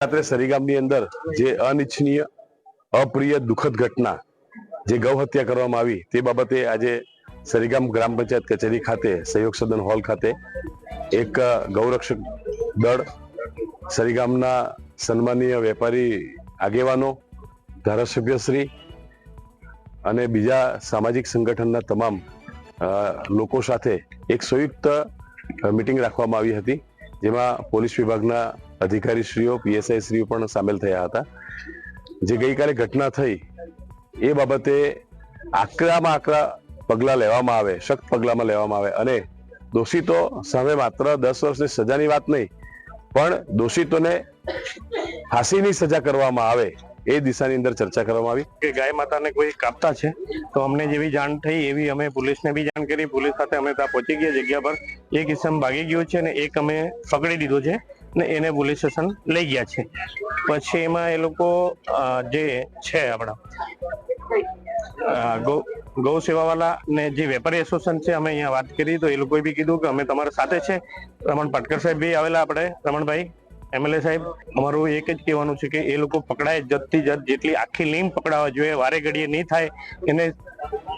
રાત્રે સરીગામની અંદર જે અનિચ્છનીય અપ્રિય દુઃખદ ઘટના જે ગૌ હત્યા કરવામાં આવી તે બાબતે આજે સરીગામ ગ્રામ પંચાયત કચેરી ખાતે સહયોગ સદન હોલ ખાતે એક ગૌરક્ષક દળ સરીગામના સન્માનીય વેપારી આગેવાનો ધારાસભ્યશ્રી અને બીજા સામાજિક સંગઠનના તમામ લોકો સાથે એક સંયુક્ત મીટિંગ રાખવામાં આવી હતી, જેમાં પોલીસ વિભાગના અધિકારીશ્રીઓ પીએસઆઈ શ્રીઓ પણ સામેલ થયા હતા। જે ગઈકાલે ઘટના થઈ એ બાબતે આકરામાં આકરા પગલાં લેવામાં આવે, સખ્ત પગલામાં લેવામાં આવે અને દોષિતો સામે માત્ર 10 વર્ષની સજાની વાત નહીં પણ દોષિતોને ફાંસીની સજા કરવામાં આવે એ દિશાની અંદર ચર્ચા કરવામાં આવી કે ગાય માતાને કોઈ કાપતા છે તો અમને જેવી જાણ થઈ એવી અમે પોલીસને બી જાણ કરી। પોલીસ સાથે અમે ત્યાં પહોંચી ગયા જગ્યા પર। એક ઇસમ ભાગી ગયો છે ને એક અમે પકડી દીધો છે ને એને પોલીસ સ્ટેશન લઈ ગયા છે। પછી એમાં એ લોકો જે છે આપણા ગૌ સેવાવાળા ને જે વેપારી એસોસિએશન છે અમે અહીંયા વાત કરી તો એ લોકોએ બી કીધું કે અમે તમારા સાથે છે। રમણ પાટકર સાહેબ બી આવેલા, આપણે રમણભાઈ એમએલએ સાહેબ, અમારું એક જ કહેવાનું છે કે એ લોકો પકડાય જડથી જડ જેટલી આખી લીમ પકડાવા જોઈએ, વારે ઘડીએ નહીં થાય એને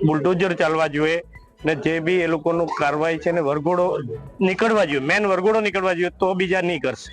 બુલડોઝર ચાલવા જોઈએ ને જે બી એ લોકોનું કાર્યવાહી છે ને વરઘોડો નીકળવા જોઈએ, મેન વરઘોડો નીકળવા જોઈએ તો બીજા નહીં કરશે।